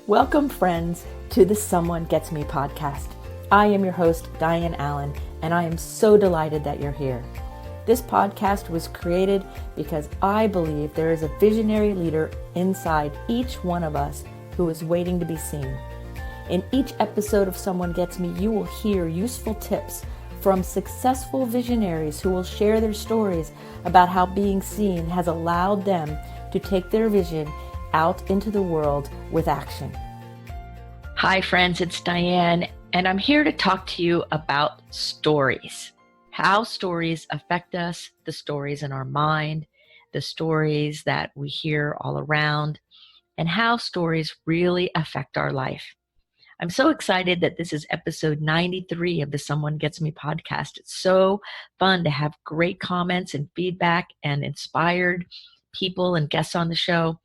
Welcome, friends, to the Someone Gets Me podcast. I am your host, Dianne Allen, and I am so delighted that you're here. This podcast was created because I believe there is a visionary leader inside each one of us who is waiting to be seen. In each episode of Someone Gets Me, you will hear useful tips from successful visionaries who will share their stories about how being seen has allowed them to take their vision out into the world with action. Hi friends, it's Dianne, and I'm here to talk to you about stories. How stories affect us, the stories in our mind, the stories that we hear all around, and how stories really affect our life. I'm so excited that this is episode 93 of the Someone Gets Me podcast. It's so fun to have great comments and feedback and inspired people and guests on the show.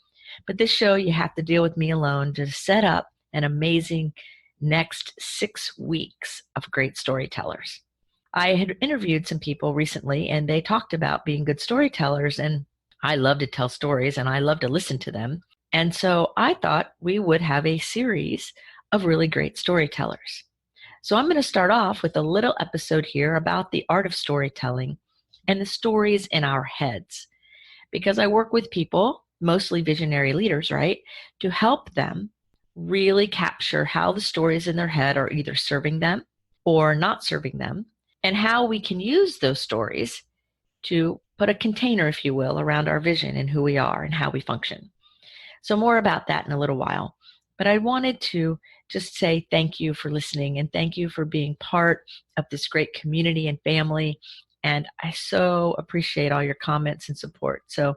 But this show, you have to deal with me alone to set up an amazing next 6 weeks of great storytellers. I had interviewed some people recently, and they talked about being good storytellers, and I love to tell stories, and I love to listen to them. And so I thought we would have a series of really great storytellers. So I'm going to start off with a little episode here about the art of storytelling and the stories in our heads, because I work with people, mostly visionary leaders, right, to help them really capture how the stories in their head are either serving them or not serving them, and how we can use those stories to put a container, if you will, around our vision and who we are and how we function. So more about that in a little while. But I wanted to just say thank you for listening and thank you for being part of this great community and family. And I so appreciate all your comments and support. So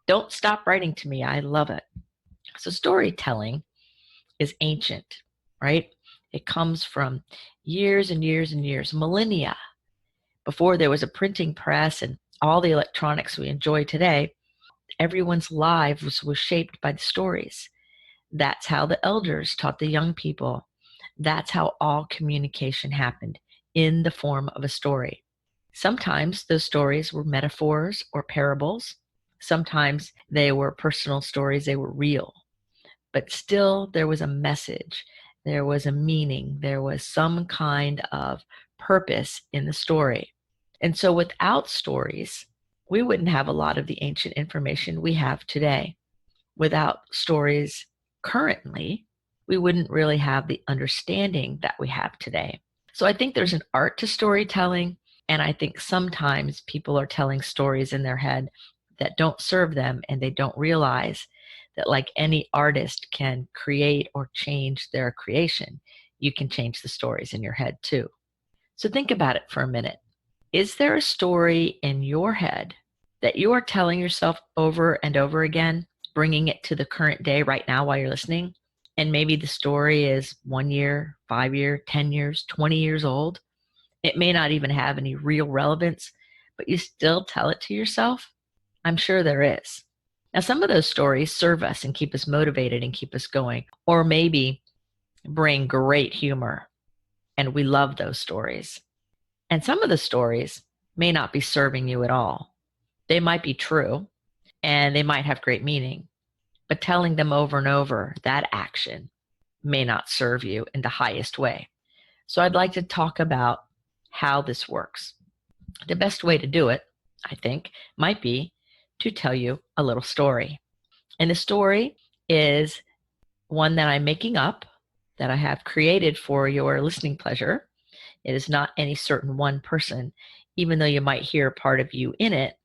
don't stop writing to me. I love it. So storytelling is ancient, right? It comes from years and years and years, millennia, before there was a printing press and all the electronics we enjoy today. Everyone's lives was shaped by the stories. That's how the elders taught the young people. That's how all communication happened, in the form of a story. Sometimes those stories were metaphors or parables. Sometimes they were personal stories, they were real. But still, there was a message, there was a meaning, there was some kind of purpose in the story. And so without stories, we wouldn't have a lot of the ancient information we have today. Without stories currently, we wouldn't really have the understanding that we have today. So I think there's an art to storytelling, and I think sometimes people are telling stories in their head that don't serve them, and they don't realize that, like any artist can create or change their creation, you can change the stories in your head too. So think about it for a minute. Is there a story in your head that you are telling yourself over and over again, bringing it to the current day right now while you're listening? And maybe the story is 1 year, 5 years, 10 years, 20 years old. It may not even have any real relevance, but you still tell it to yourself? I'm sure there is. Now, some of those stories serve us and keep us motivated and keep us going, or maybe bring great humor, and we love those stories. And some of the stories may not be serving you at all. They might be true, and they might have great meaning, but telling them over and over, that action may not serve you in the highest way. So I'd like to talk about how this works. The best way to do it, I think, might be to tell you a little story. And the story is one that I'm making up, that I have created for your listening pleasure. It is not any certain one person, even though you might hear part of you in it.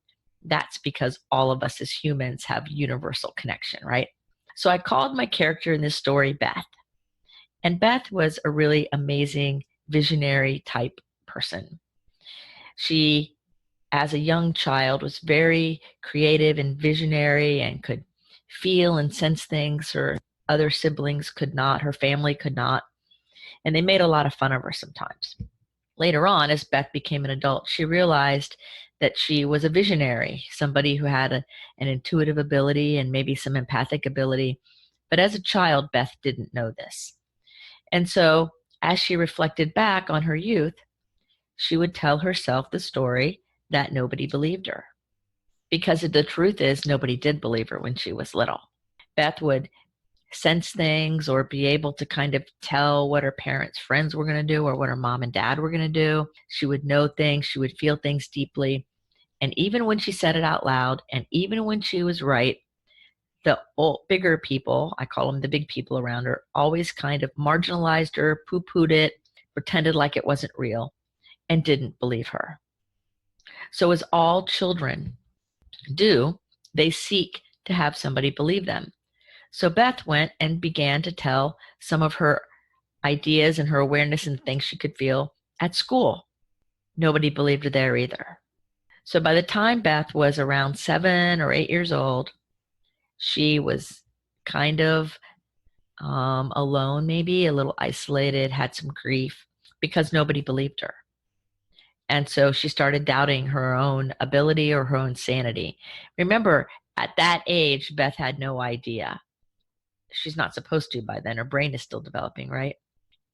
That's because all of us as humans have universal connection, right? So I called my character in this story Beth. And Beth was a really amazing visionary type person. She, as a young child, was very creative and visionary and could feel and sense things her other siblings could not, her family could not. And they made a lot of fun of her sometimes. Later on, as Beth became an adult, she realized that she was a visionary, somebody who had an intuitive ability and maybe some empathic ability. But as a child, Beth didn't know this. And so as she reflected back on her youth, she would tell herself the story that nobody believed her. Because the truth is, nobody did believe her when she was little. Beth would sense things or be able to kind of tell what her parents' friends were going to do or what her mom and dad were going to do. She would know things. She would feel things deeply. And even when she said it out loud, and even when she was right, the bigger people, I call them the big people around her, always kind of marginalized her, poo-pooed it, pretended like it wasn't real, and didn't believe her. So as all children do, they seek to have somebody believe them. So Beth went and began to tell some of her ideas and her awareness and things she could feel at school. Nobody believed her there either. So by the time Beth was around 7 or 8 years old, she was kind of alone, maybe a little isolated, had some grief because nobody believed her. And so she started doubting her own ability or her own sanity. Remember, at that age, Beth had no idea. She's not supposed to by then. Her brain is still developing, right?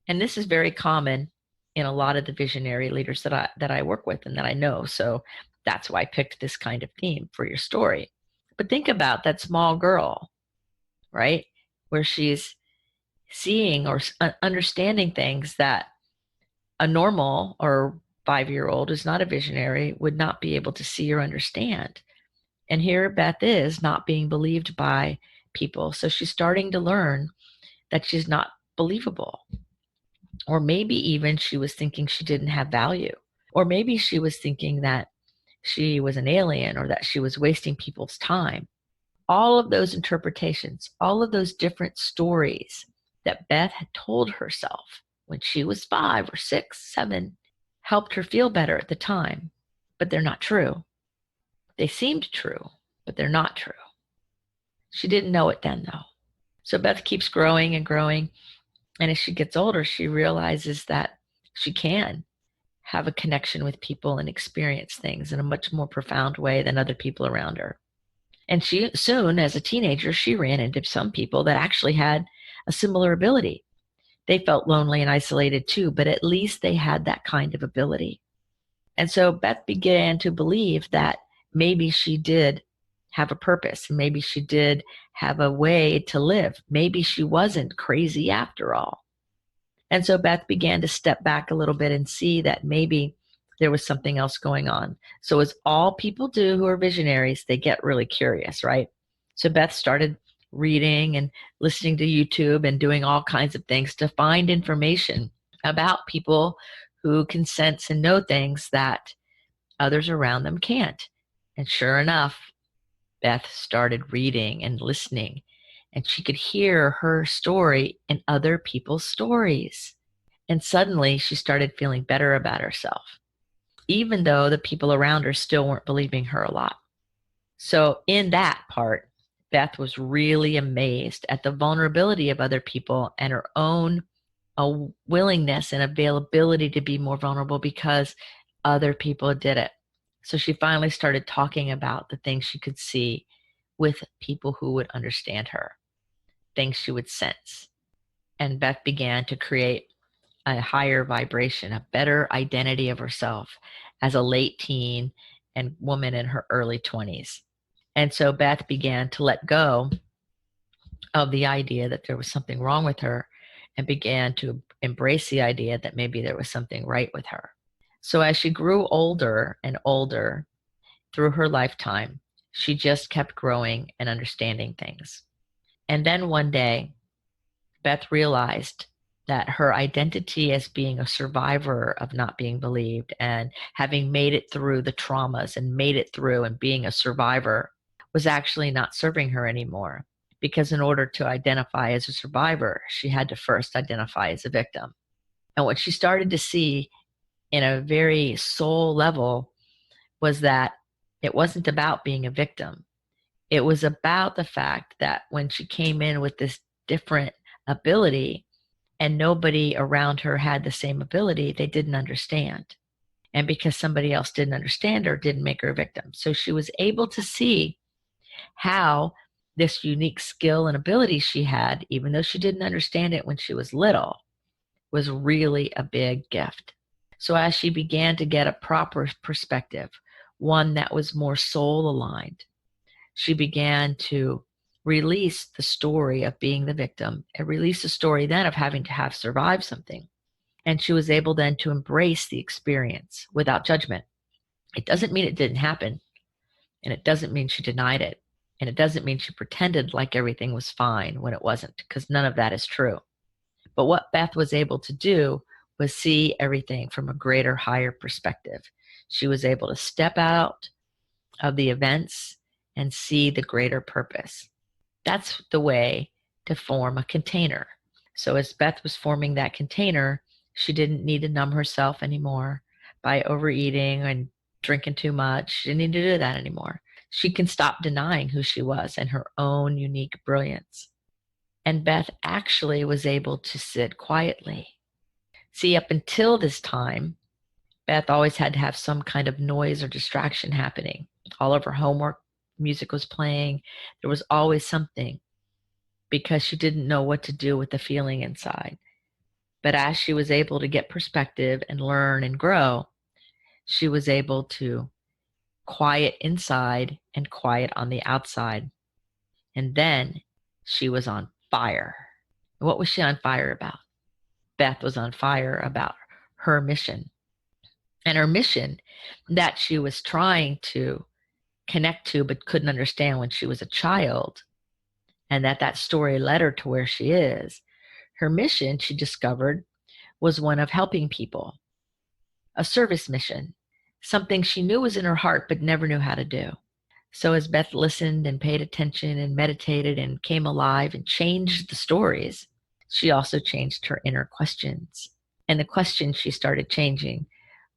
And this is very common in a lot of the visionary leaders that I work with and that I know. So that's why I picked this kind of theme for your story. But think about that small girl, right? Where she's seeing or understanding things that a normal or 5-year-old who's not a visionary would not be able to see or understand. And here Beth is not being believed by people. So she's starting to learn that she's not believable. Or maybe even she was thinking she didn't have value. Or maybe she was thinking that she was an alien or that she was wasting people's time. All of those interpretations, all of those different stories that Beth had told herself when she was 5 or 6, 7, helped her feel better at the time, but they're not true. They seemed true, but they're not true. She didn't know it then, though. So Beth keeps growing and growing, and as she gets older, she realizes that she can have a connection with people and experience things in a much more profound way than other people around her. And she soon, as a teenager, she ran into some people that actually had a similar ability. They felt lonely and isolated too, but at least they had that kind of ability. And so Beth began to believe that maybe she did have a purpose. Maybe she did have a way to live. Maybe she wasn't crazy after all. And so Beth began to step back a little bit and see that maybe there was something else going on. So as all people do who are visionaries, they get really curious, right? So Beth started reading and listening to YouTube and doing all kinds of things to find information about people who can sense and know things that others around them can't. And sure enough, Beth started reading and listening, and she could hear her story in other people's stories. And suddenly she started feeling better about herself, even though the people around her still weren't believing her a lot. So in that part, Beth was really amazed at the vulnerability of other people and her own willingness and availability to be more vulnerable because other people did it. So she finally started talking about the things she could see with people who would understand her, things she would sense. And Beth began to create a higher vibration, a better identity of herself as a late teen and woman in her early 20s. And so Beth began to let go of the idea that there was something wrong with her and began to embrace the idea that maybe there was something right with her. So as she grew older and older through her lifetime, she just kept growing and understanding things. And then one day, Beth realized that her identity as being a survivor of not being believed and having made it through the traumas and made it through and being a survivor was actually not serving her anymore. Because in order to identify as a survivor, she had to first identify as a victim. And what she started to see in a very soul level was that it wasn't about being a victim. It was about the fact that when she came in with this different ability and nobody around her had the same ability, they didn't understand. And because somebody else didn't understand her, didn't make her a victim. So she was able to see how this unique skill and ability she had, even though she didn't understand it when she was little, was really a big gift. So as she began to get a proper perspective, one that was more soul aligned, she began to released the story of being the victim. It released the story then of having to have survived something. And she was able then to embrace the experience without judgment. It doesn't mean it didn't happen. And it doesn't mean she denied it. And it doesn't mean she pretended like everything was fine when it wasn't, because none of that is true. But what Beth was able to do was see everything from a greater, higher perspective. She was able to step out of the events and see the greater purpose. That's the way to form a container. So as Beth was forming that container, she didn't need to numb herself anymore by overeating and drinking too much. She didn't need to do that anymore. She can stop denying who she was and her own unique brilliance. And Beth actually was able to sit quietly. See, up until this time, Beth always had to have some kind of noise or distraction happening. All of her homework, music was playing. There was always something, because she didn't know what to do with the feeling inside. But as she was able to get perspective and learn and grow, she was able to quiet inside and quiet on the outside. And then she was on fire. What was she on fire about? Beth was on fire about her mission. And her mission that she was trying to connect to but couldn't understand when she was a child, and that story led her to where she is. Her mission, she discovered, was one of helping people, a service mission, something she knew was in her heart but never knew how to do. So as Beth listened and paid attention and meditated and came alive and changed the stories, she also changed her inner questions. And the questions she started changing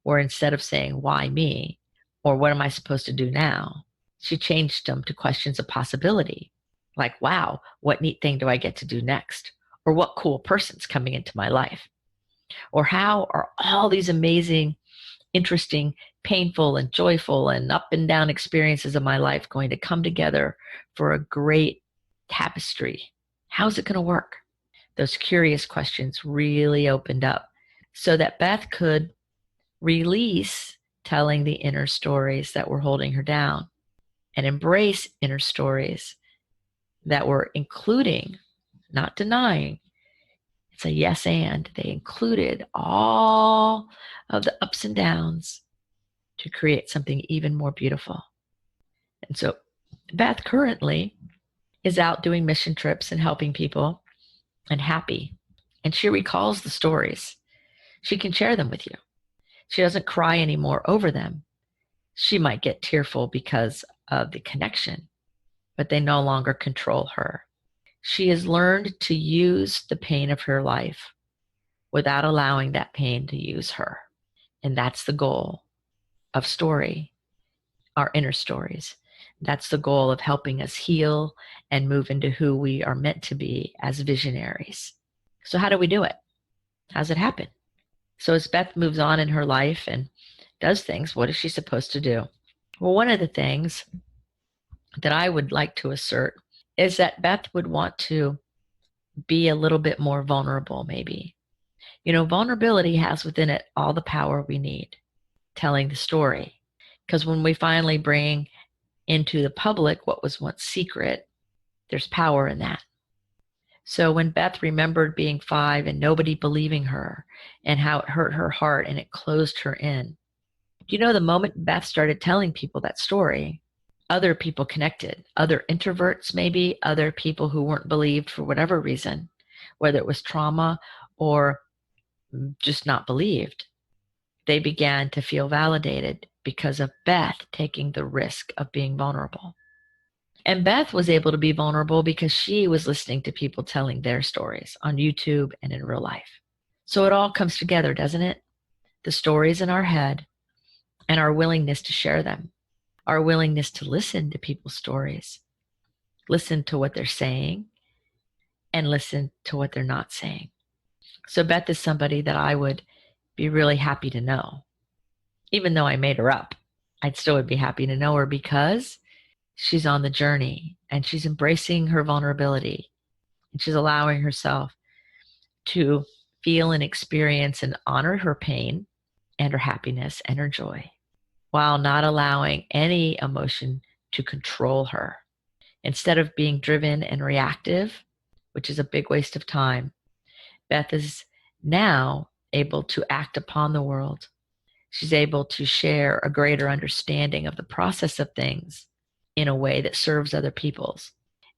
were, instead of saying, why me? Or what am I supposed to do now? She changed them to questions of possibility. Like, wow, what neat thing do I get to do next? Or what cool person's coming into my life? Or how are all these amazing, interesting, painful and joyful and up and down experiences of my life going to come together for a great tapestry? How's it going to work? Those curious questions really opened up so that Beth could release telling the inner stories that were holding her down and embrace inner stories that were including, not denying. It's a yes and. They included all of the ups and downs to create something even more beautiful. And so Beth currently is out doing mission trips and helping people and happy. And she recalls the stories. She can share them with you. She doesn't cry anymore over them. She might get tearful because of the connection, but they no longer control her. She has learned to use the pain of her life without allowing that pain to use her. And that's the goal of story, our inner stories. That's the goal of helping us heal and move into who we are meant to be as visionaries. So how do we do it? How's it happen? So as Beth moves on in her life and does things, what is she supposed to do? Well, one of the things that I would like to assert is that Beth would want to be a little bit more vulnerable, maybe. You know, vulnerability has within it all the power we need, telling the story. Because when we finally bring into the public what was once secret, there's power in that. So when Beth remembered being 5 and nobody believing her and how it hurt her heart and it closed her in, you know, the moment Beth started telling people that story, other people connected, other introverts maybe, other people who weren't believed for whatever reason, whether it was trauma or just not believed. They began to feel validated because of Beth taking the risk of being vulnerable. And Beth was able to be vulnerable because she was listening to people telling their stories on YouTube and in real life. So it all comes together, doesn't it? The stories in our head and our willingness to share them, our willingness to listen to people's stories, listen to what they're saying, and listen to what they're not saying. So Beth is somebody that I would be really happy to know. Even though I made her up, I'd still would be happy to know her because she's on the journey and she's embracing her vulnerability and she's allowing herself to feel and experience and honor her pain and her happiness and her joy while not allowing any emotion to control her. Instead of being driven and reactive, which is a big waste of time, Beth is now able to act upon the world. She's able to share a greater understanding of the process of things in a way that serves other people's.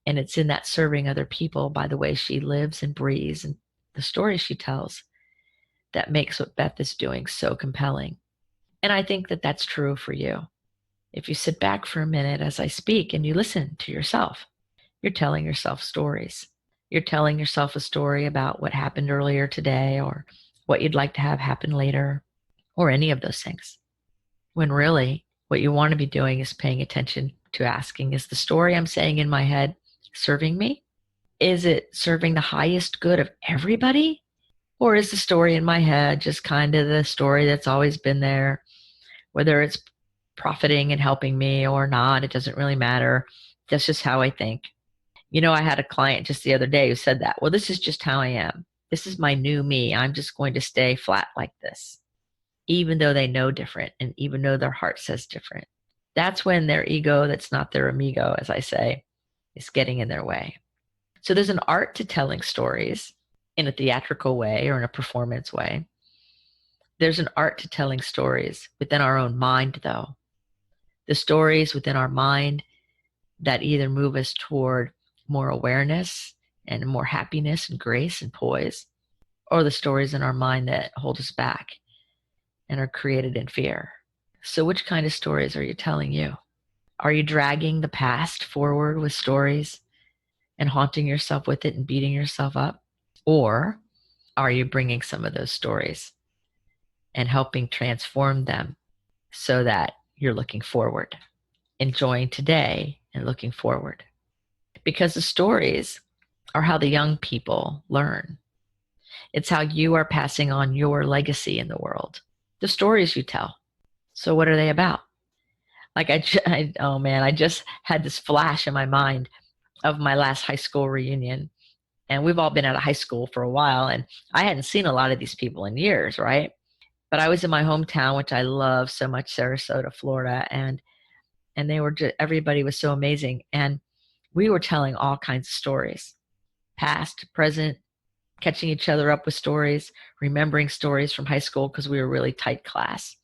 And it's in that serving other people by the way she lives and breathes and the stories she tells that makes what Beth is doing so compelling. And I think that that's true for you. If you sit back for a minute as I speak and you listen to yourself, you're telling yourself stories. You're telling yourself a story about what happened earlier today or what you'd like to have happen later or any of those things. When really what you want to be doing is paying attention to asking, is the story I'm saying in my head serving me? Is it serving the highest good of everybody? Or is the story in my head just kind of the story that's always been there, whether it's profiting and helping me or not, it doesn't really matter. That's just how I think. You know, I had a client just the other day who said that, well, this is just how I am. This is my new me. I'm just going to stay flat like this, even though they know different and even though their heart says different. That's when their ego, that's not their amigo, as I say, is getting in their way. So there's an art to telling stories in a theatrical way or in a performance way. There's an art to telling stories within our own mind, though. The stories within our mind that either move us toward more awareness and more happiness and grace and poise, or the stories in our mind that hold us back and are created in fear. So which kind of stories are you telling you? Are you dragging the past forward with stories and haunting yourself with it and beating yourself up? Or are you bringing some of those stories and helping transform them so that you're looking forward, enjoying today and looking forward? Because the stories are how the young people learn. It's how you are passing on your legacy in the world. The stories you tell. So what are they about? Like I just had this flash in my mind of my last high school reunion. And we've all been out of high school for a while. And I hadn't seen a lot of these people in years, right? But I was in my hometown, which I love so much, Sarasota, Florida. And they were just, everybody was so amazing. And we were telling all kinds of stories, past, present, catching each other up with stories, remembering stories from high school because we were a really tight class,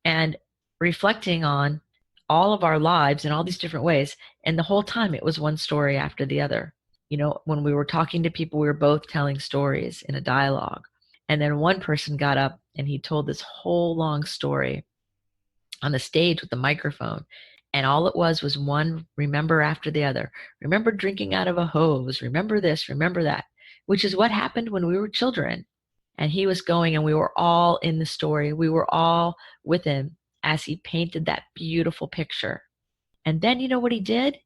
and reflecting on all of our lives in all these different ways. And the whole time it was one story after the other. You know, when we were talking to people, we were both telling stories in a dialogue. And then one person got up and he told this whole long story on the stage with the microphone. And all it was one remember after the other. Remember drinking out of a hose. Remember this, remember that, which is what happened when we were children. And he was going and we were all in the story. We were all with him as he painted that beautiful picture. And then you know what he did?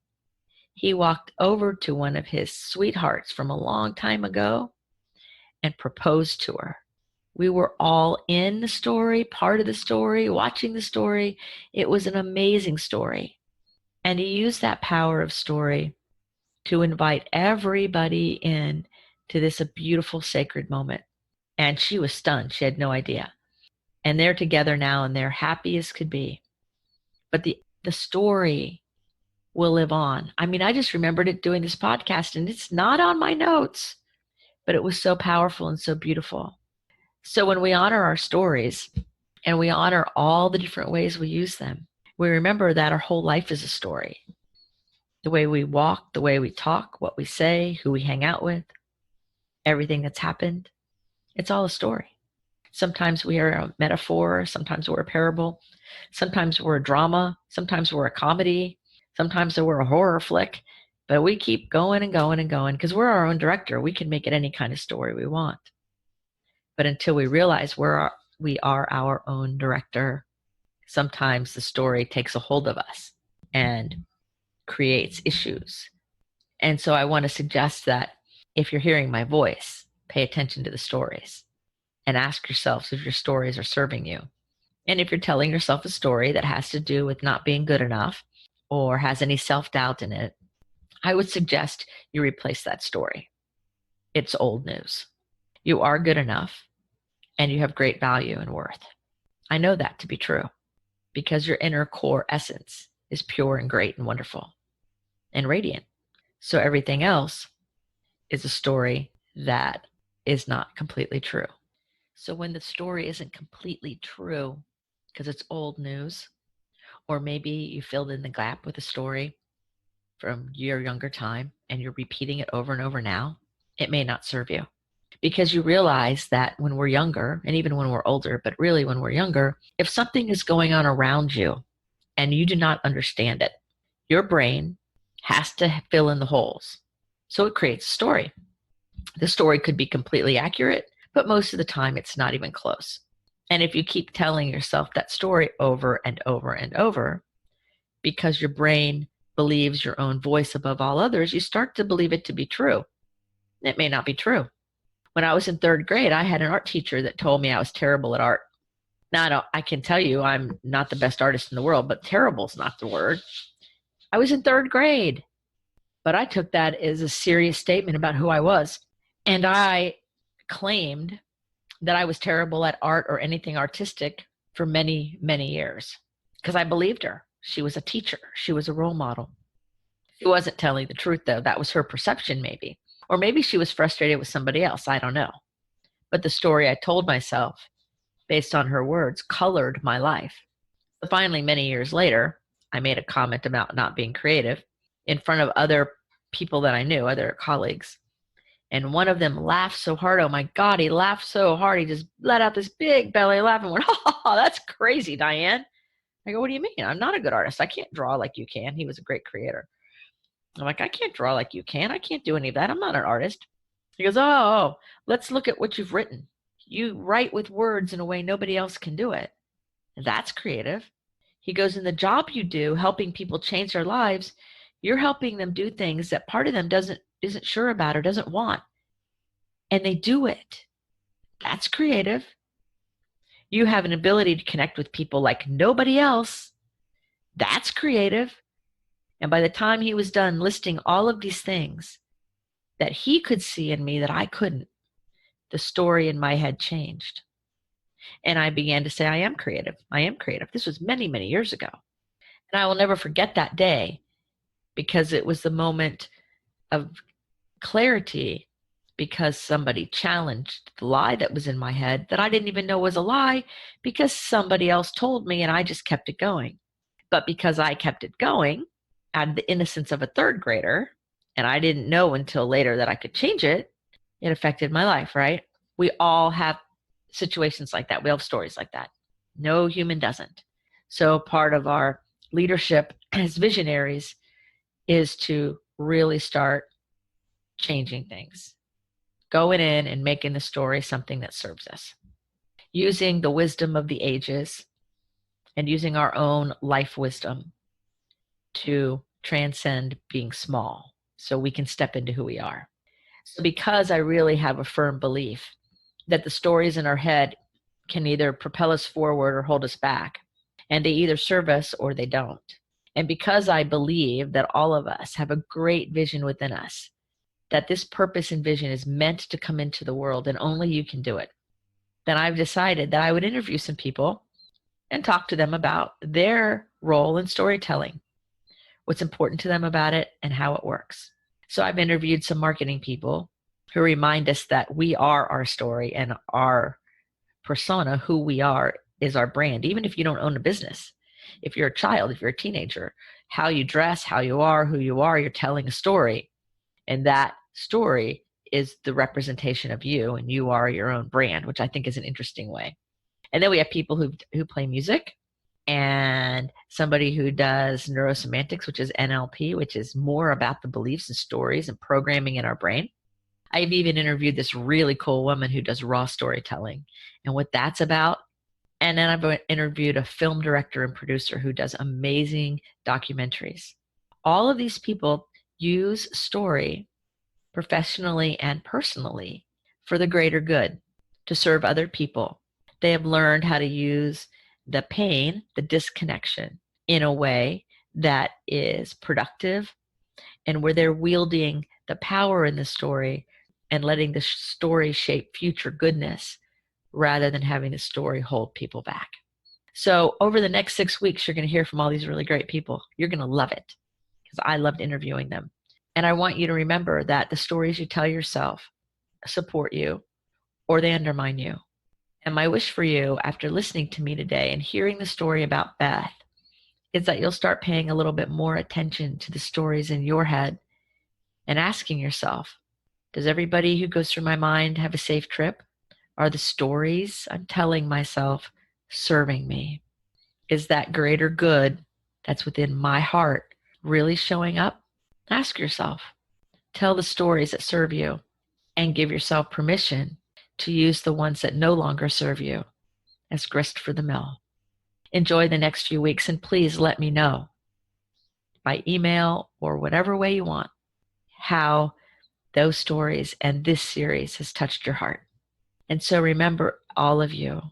He walked over to one of his sweethearts from a long time ago and proposed to her. We were all in the story, part of the story, watching the story. It was an amazing story. And he used that power of story to invite everybody in to this beautiful sacred moment. And she was stunned. She had no idea. And they're together now and they're happy as could be. But the story will live on. I mean, I just remembered it doing this podcast and it's not on my notes, but it was so powerful and so beautiful. So when we honor our stories and we honor all the different ways we use them, we remember that our whole life is a story. The way we walk, the way we talk, what we say, who we hang out with, everything that's happened, it's all a story. Sometimes we are a metaphor, sometimes we're a parable, sometimes we're a drama, sometimes we're a comedy, sometimes we're a horror flick, but we keep going and going and going because we're our own director. We can make it any kind of story we want. But until we realize we are our own director, sometimes the story takes a hold of us and creates issues. And so I want to suggest that if you're hearing my voice, pay attention to the stories and ask yourselves if your stories are serving you. And if you're telling yourself a story that has to do with not being good enough or has any self-doubt in it, I would suggest you replace that story. It's old news. You are good enough and you have great value and worth. I know that to be true because your inner core essence is pure and great and wonderful. and radiant. So everything else is a story that is not completely true. So when the story isn't completely true because it's old news, or maybe you filled in the gap with a story from your younger time and you're repeating it over and over now, it may not serve you. Because you realize that when we're younger, and even when we're older, but really when we're younger, if something is going on around you and you do not understand it, your brain has to fill in the holes. So it creates a story. The story could be completely accurate, but most of the time it's not even close. And if you keep telling yourself that story over and over and over, because your brain believes your own voice above all others, you start to believe it to be true. It may not be true. When I was in third grade, I had an art teacher that told me I was terrible at art. Now, I can tell you I'm not the best artist in the world, but terrible is not the word. I was in third grade, but I took that as a serious statement about who I was. And I claimed that I was terrible at art or anything artistic for many, many years because I believed her. She was a teacher. She was a role model. She wasn't telling the truth, though. That was her perception, maybe. Or maybe she was frustrated with somebody else. I don't know. But the story I told myself, based on her words, colored my life. So finally, many years later, I made a comment about not being creative in front of other people that I knew, other colleagues. And one of them laughed so hard. Oh my God, he laughed so hard. He just let out this big belly laugh and went, oh, that's crazy, Dianne. I go, what do you mean? I'm not a good artist. I can't draw like you can. He was a great creator. I'm like, I can't draw like you can. I can't do any of that. I'm not an artist. He goes, oh, let's look at what you've written. You write with words in a way nobody else can do it. That's creative. He goes, in the job you do, helping people change their lives, you're helping them do things that part of them isn't sure about or doesn't want. And they do it. That's creative. You have an ability to connect with people like nobody else. That's creative. And by the time he was done listing all of these things that he could see in me that I couldn't, the story in my head changed. And I began to say, I am creative. I am creative. This was many, many years ago. And I will never forget that day because it was the moment of clarity because somebody challenged the lie that was in my head that I didn't even know was a lie because somebody else told me and I just kept it going. But because I kept it going, I had the innocence of a third grader, and I didn't know until later that I could change it, it affected my life, right? We all have situations like that. We have stories like that. No human doesn't. So part of our leadership as visionaries is to really start changing things, going in and making the story something that serves us, using the wisdom of the ages and using our own life wisdom to transcend being small so we can step into who we are. So because I really have a firm belief that the stories in our head can either propel us forward or hold us back, and they either serve us or they don't. And because I believe that all of us have a great vision within us, that this purpose and vision is meant to come into the world and only you can do it, then I've decided that I would interview some people and talk to them about their role in storytelling, what's important to them about it, and how it works. So I've interviewed some marketing people who remind us that we are our story and our persona, who we are, is our brand. Even if you don't own a business, if you're a child, if you're a teenager, how you dress, how you are, who you are, you're telling a story. And that story is the representation of you, and you are your own brand, which I think is an interesting way. And then we have people who play music, and somebody who does neurosemantics, which is NLP, which is more about the beliefs and stories and programming in our brain. I've even interviewed this really cool woman who does raw storytelling and what that's about. And then I've interviewed a film director and producer who does amazing documentaries. All of these people use story professionally and personally for the greater good, to serve other people. They have learned how to use the pain, the disconnection, in a way that is productive and where they're wielding the power in the story and letting the story shape future goodness rather than having the story hold people back. So over the next 6 weeks, you're going to hear from all these really great people. You're going to love it. because I loved interviewing them. And I want you to remember that the stories you tell yourself support you or they undermine you. And my wish for you after listening to me today and hearing the story about Beth is that you'll start paying a little bit more attention to the stories in your head and asking yourself, does everybody who goes through my mind have a safe trip? Are the stories I'm telling myself serving me? Is that greater good that's within my heart really showing up? Ask yourself. Tell the stories that serve you and give yourself permission to use the ones that no longer serve you as grist for the mill. Enjoy the next few weeks and please let me know by email or whatever way you want how those stories and this series has touched your heart. And so remember, all of you,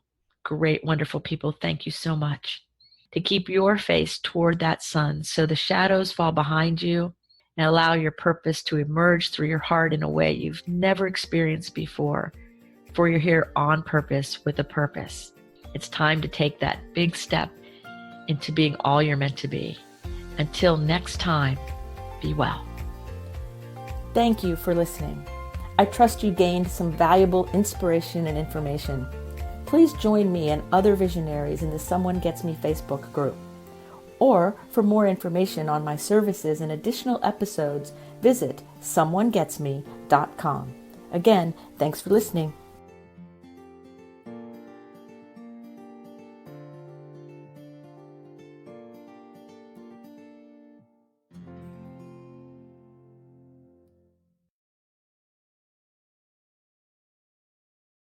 great, wonderful people, thank you so much. To keep your face toward that sun so the shadows fall behind you and allow your purpose to emerge through your heart in a way you've never experienced before. For you're here on purpose with a purpose. It's time to take that big step into being all you're meant to be. Until next time, be well. Thank you for listening. I trust you gained some valuable inspiration and information. Please join me and other visionaries in the Someone Gets Me Facebook group. Or for more information on my services and additional episodes, visit someonegetsme.com. Again, thanks for listening.